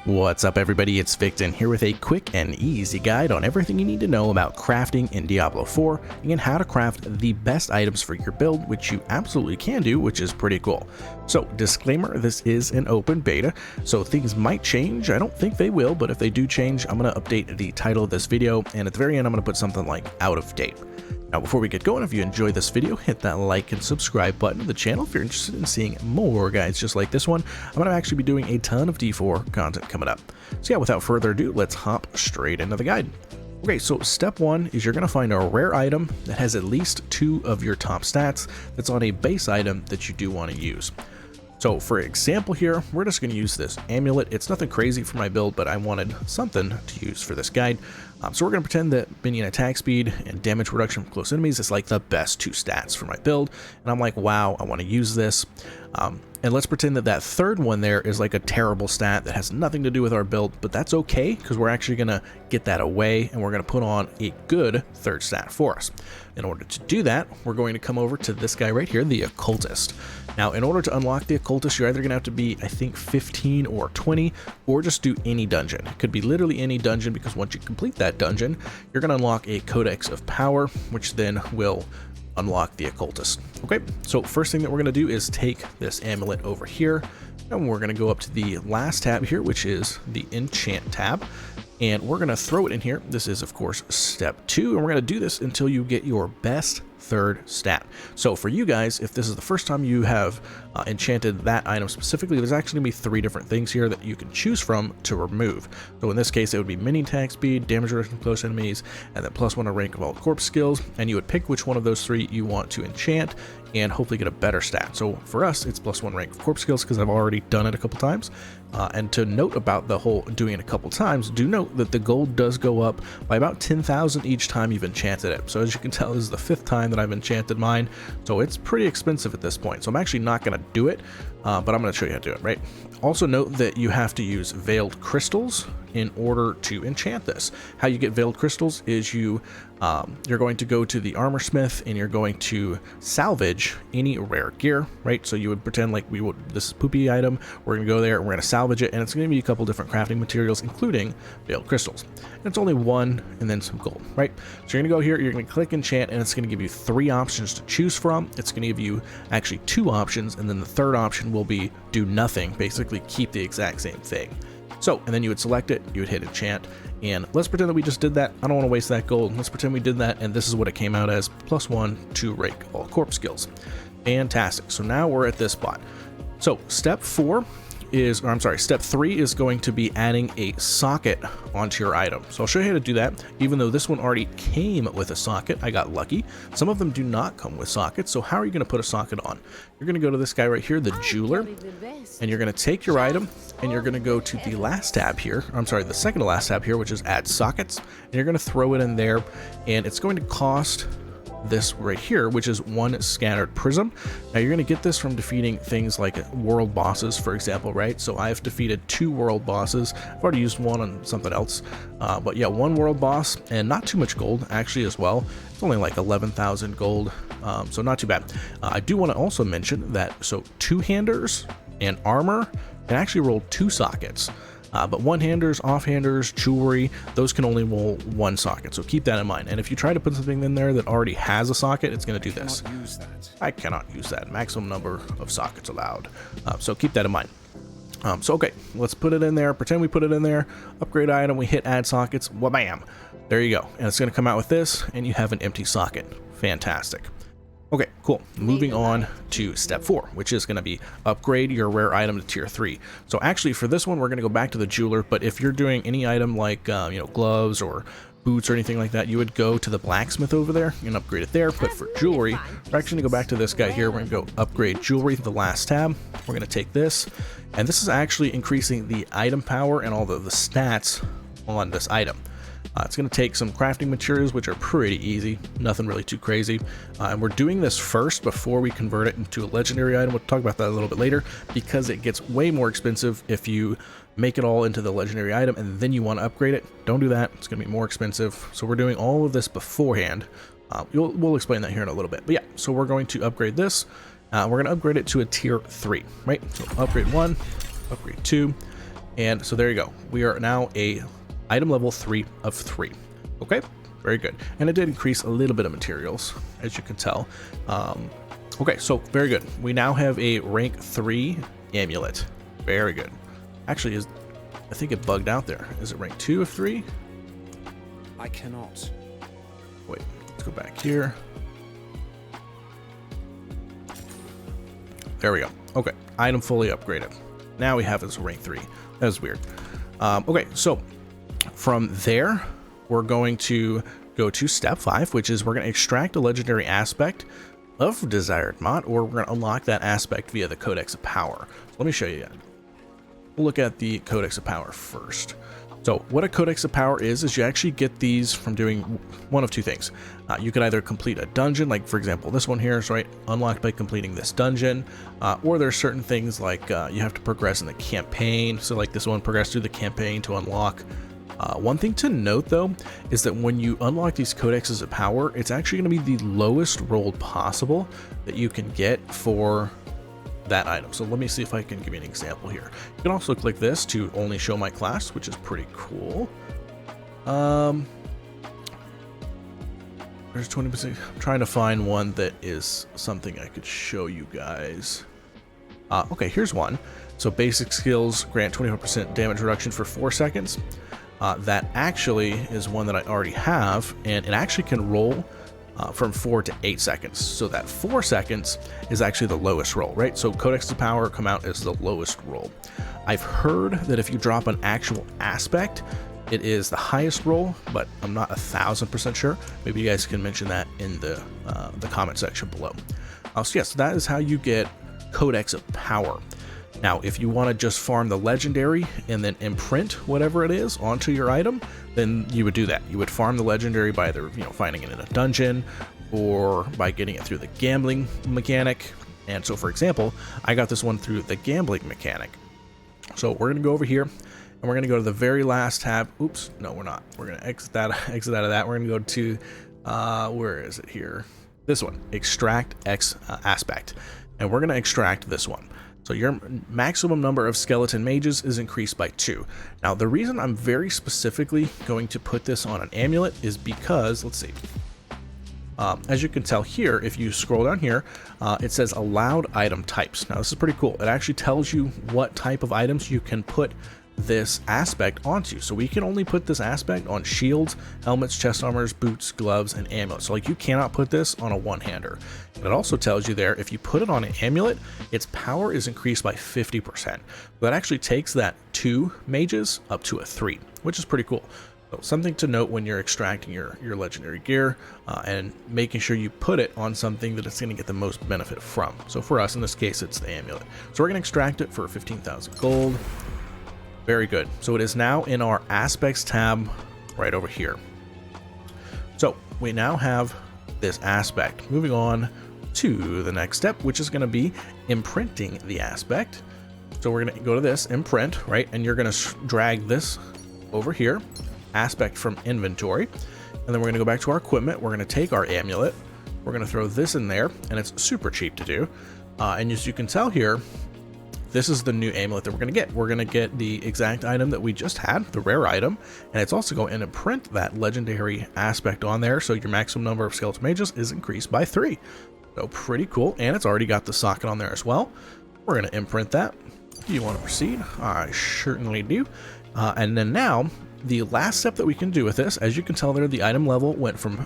What's up everybody, it's Victon here with a quick and easy guide on everything you need to know about crafting in Diablo 4 and how to craft the best items for your build, which you absolutely can do, which is pretty cool. So disclaimer, this is an open beta, so things might change. I don't think they will, but if they do change, I'm going to update the title of this video, and at the very end I'm going to put something like out of date. Now before we get going, if you enjoyed this video, hit that like and subscribe button to the channel if you're interested in seeing more guides just like this one. I'm going to actually be doing a ton of D4 content coming up. So yeah, without further ado, let's hop straight into the guide. Okay, so step one is you're going to find a rare item that has at least 2 of your top stats that's on a base item that you do want to use. So for example here, we're just going to use this amulet. It's nothing crazy for my build, but I wanted something to use for this guide. So we're going to pretend that minion attack speed and damage reduction from close enemies is like the best 2 stats for my build. And I'm like, wow, I want to use this. And let's pretend that that third one there is like a terrible stat that has nothing to do with our build, but that's okay because we're actually going to get that away and we're going to put on a good third stat for us. In order to do that, we're going to come over to this guy right here, the Occultist. Now, in order to unlock the Occultist, you're either going to have to be, I think, 15 or 20, or just do any dungeon. It could be literally any dungeon, because once you complete that dungeon, you're going to unlock a Codex of Power, which then will unlock the Occultist. Okay, so first thing that we're going to do is take this amulet over here, and we're going to go up to the last tab here, which is the Enchant tab, and we're going to throw it in here. This is, of course, step 2, and we're going to do this until you get your best third stat. So for you guys, if this is the first time you have enchanted that item specifically, there's actually going to be 3 different things here that you can choose from to remove. So in this case, it would be mini attack speed, damage reduction from close enemies, and then +1 to rank of all corpse skills, and you would pick which one of those 3 you want to enchant and hopefully get a better stat. So for us, it's +1 rank of corpse skills because I've already done it a couple times. And to note about the whole doing it a couple times, do note that the gold does go up by about 10,000 each time you've enchanted it. So as you can tell, this is the 5th time that I've enchanted mine, so it's pretty expensive at this point. So I'm actually not going to do it, but I'm going to show you how to do it, right? Also note that you have to use veiled crystals in order to enchant this. How you get veiled crystals is you're going to go to the armor smith and you're going to salvage any rare gear, right? So you would pretend like this is a poopy item, we're going to go there and we're going to salvage it, and it's going to be a couple different crafting materials, including veiled crystals. And it's only 1 and then some gold, right? So you're going to go here, you're going to click enchant, and it's going to give you 3 options to choose from. It's going to give you actually 2 options, and then the third option will be do nothing, basically keep the exact same thing. So, and then you would select it, you would hit enchant, and let's pretend that we just did that. I don't want to waste that gold. Let's pretend we did that, and this is what it came out as, +1 to rank all corpse skills. Fantastic. So now we're at this spot. So step 3 is going to be adding a socket onto your item. So I'll show you how to do that. Even though this one already came with a socket, I got lucky. Some of them do not come with sockets, so how are you going to put a socket on? You're going to go to this guy right here, the jeweler, and you're going to take your item, and you're going to go to the last tab here, the second to last tab here, which is add sockets, and you're going to throw it in there, and it's going to cost this right here, which is 1 scattered prism. Now you're going to get this from defeating things like world bosses, for example, right? So I've defeated 2 world bosses. I've already used 1 on something else, but yeah, 1 world boss, and not too much gold actually as well. It's only like 11,000 gold, so not too bad. I do want to also mention that 2-handers and armor can actually roll 2 sockets. But one-handers, off-handers, jewelry, those can only roll 1 socket, so keep that in mind. And if you try to put something in there that already has a socket, it's going to do this. I cannot use that. Maximum number of sockets allowed. So keep that in mind. So okay, let's put it in there. Pretend we put it in there. Upgrade item, we hit add sockets. Wha-bam! There you go. And it's going to come out with this, and you have an empty socket. Fantastic. Okay, cool. Moving on to step 4, which is going to be upgrade your rare item to tier 3. So actually for this one, we're going to go back to the jeweler, but if you're doing any item like, gloves or boots or anything like that, you would go to the blacksmith over there and upgrade it there. But for jewelry, we're actually going to go back to this guy here. We're going to go upgrade jewelry to the last tab. We're going to take this, and this is actually increasing the item power and all the stats on this item. It's going to take some crafting materials, which are pretty easy, nothing really too crazy. And we're doing this first before we convert it into a legendary item. We'll talk about that a little bit later, because it gets way more expensive if you make it all into the legendary item and then you want to upgrade it. Don't do that. It's going to be more expensive. So we're doing all of this beforehand. We'll explain that here in a little bit. But yeah, so we're going to upgrade this. We're going to upgrade it to a tier 3, right? So upgrade 1, upgrade 2. And so there you go. We are now a item level 3 of 3. Okay, very good. And it did increase a little bit of materials, as you can tell. Okay, so very good. We now have a rank 3 amulet. Very good. Actually, I think it bugged out there. Is it rank 2 of 3? I cannot. Wait, let's go back here. There we go. Okay, item fully upgraded. Now we have this rank 3. That was weird. Okay, so from there, we're going to go to step 5, which is we're going to extract a legendary aspect of desired mod, or we're going to unlock that aspect via the Codex of Power. So let me show you that. We'll look at the Codex of Power first. So what a Codex of Power is you actually get these from doing one of two things. You could either complete a dungeon, like for example this one here is right unlocked by completing this dungeon, or there's certain things like you have to progress in the campaign. So like this one, progress through the campaign to unlock. One thing to note though is that when you unlock these Codexes of Power, it's actually going to be the lowest rolled possible that you can get for that item. So let me see if I can give you an example here. You can also click this to only show my class, which is pretty cool. There's 20%. I'm trying to find one that is something I could show you guys. Okay, here's one. So basic skills grant 24% damage reduction for 4 seconds. That actually is one that I already have, and it actually can roll from 4 to 8 seconds. So that 4 seconds is actually the lowest roll, right? So Codex of Power come out as the lowest roll. I've heard that if you drop an actual aspect, it is the highest roll, but I'm not 1000% sure. Maybe you guys can mention that in the comment section below. So yes, that is how you get Codex of Power. Now, if you want to just farm the legendary and then imprint whatever it is onto your item, then you would do that. You would farm the legendary by either, finding it in a dungeon or by getting it through the gambling mechanic. And so, for example, I got this one through the gambling mechanic. So we're going to go over here and we're going to go to the very last tab. Oops, no, we're not. We're going to exit out of that. We're going to go to, where is it here? This one, extract X aspect. And we're going to extract this one. So your maximum number of skeleton mages is increased by 2. Now, the reason I'm very specifically going to put this on an amulet is because, let's see, as you can tell here, if you scroll down here, it says allowed item types. Now, this is pretty cool. It actually tells you what type of items you can put this aspect onto. So we can only put this aspect on shields, helmets, chest armors, boots, gloves, and amulets. So like you cannot put this on a one-hander. And it also tells you there, if you put it on an amulet, its power is increased by 50%. That actually takes that 2 mages up to a 3, which is pretty cool. So something to note when you're extracting your legendary gear and making sure you put it on something that it's going to get the most benefit from. So for us, in this case, it's the amulet. So we're going to extract it for 15,000 gold. Very good. So it is now in our aspects tab right over here. So we now have this aspect. Moving on to the next step, which is going to be imprinting the aspect. So we're going to go to this imprint, right? And you're going to drag this over here, aspect from inventory. And then we're going to go back to our equipment. We're going to take our amulet. We're going to throw this in there, and it's super cheap to do. And as you can tell here, this is the new amulet that we're going to get. We're going to get the exact item that we just had, the rare item, and it's also going to imprint that legendary aspect on there, so your maximum number of skeleton mages is increased by 3. So pretty cool, and it's already got the socket on there as well. We're going to imprint that. Do you want to proceed? I certainly do. And then now, the last step that we can do with this, as you can tell there, the item level went from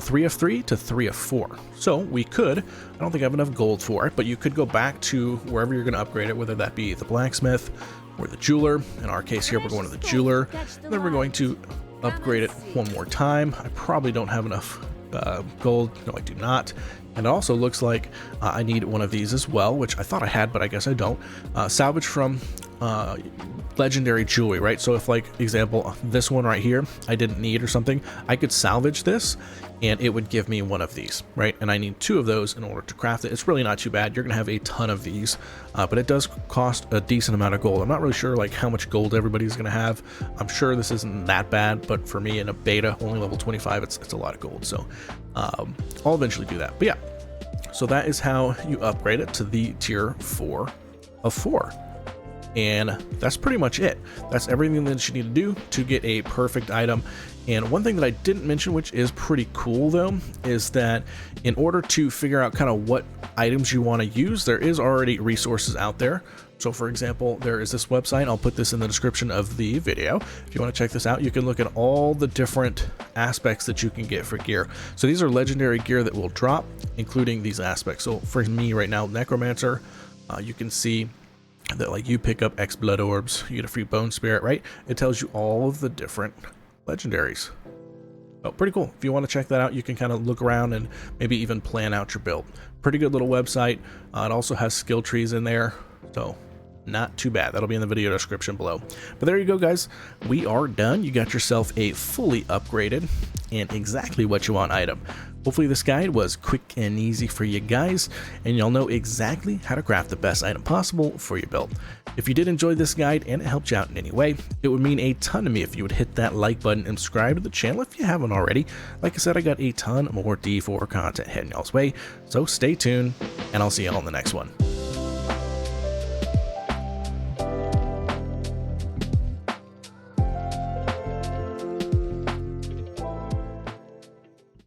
3 of 3 to 3 of 4. So we could, I don't think I have enough gold for it, but you could go back to wherever you're going to upgrade it, whether that be the blacksmith or the jeweler. In our case here, we're going to the jeweler, and then we're going to upgrade it one more time. I probably don't have enough gold. No, I do not. And it also looks like I need one of these as well, which I thought I had, but I guess I don't. Salvage from legendary jewelry, right? So if, like, example, this one right here, I didn't need or something, I could salvage this and it would give me one of these, right? And I need 2 of those in order to craft it. It's really not too bad. You're gonna have a ton of these, but it does cost a decent amount of gold. I'm not really sure like how much gold everybody's gonna have. I'm sure this isn't that bad, but for me in a beta, only level 25, it's a lot of gold. So I'll eventually do that. But yeah, so that is how you upgrade it to the tier 4 of 4. And that's pretty much it. That's everything that you need to do to get a perfect item. And one thing that I didn't mention, which is pretty cool though, is that in order to figure out kind of what items you want to use, there is already resources out there. So for example, there is this website, I'll put this in the description of the video. If you want to check this out, you can look at all the different aspects that you can get for gear. So these are legendary gear that will drop, including these aspects. So for me right now, Necromancer, you can see that like you pick up X blood orbs, you get a free bone spirit, right? It tells you all of the different legendaries. Oh, pretty cool. If you want to check that out, you can kind of look around and maybe even plan out your build. Pretty good little website. It also has skill trees in there, so not too bad. That'll be in the video description below. But there you go, guys. We are done. You got yourself a fully upgraded and exactly what you want item. Hopefully this guide was quick and easy for you guys, and you'll know exactly how to craft the best item possible for your build. If you did enjoy this guide and it helped you out in any way, it would mean a ton to me if you would hit that like button and subscribe to the channel if you haven't already. Like I said, I got a ton more D4 content heading y'all's way, so stay tuned, and I'll see y'all in the next one.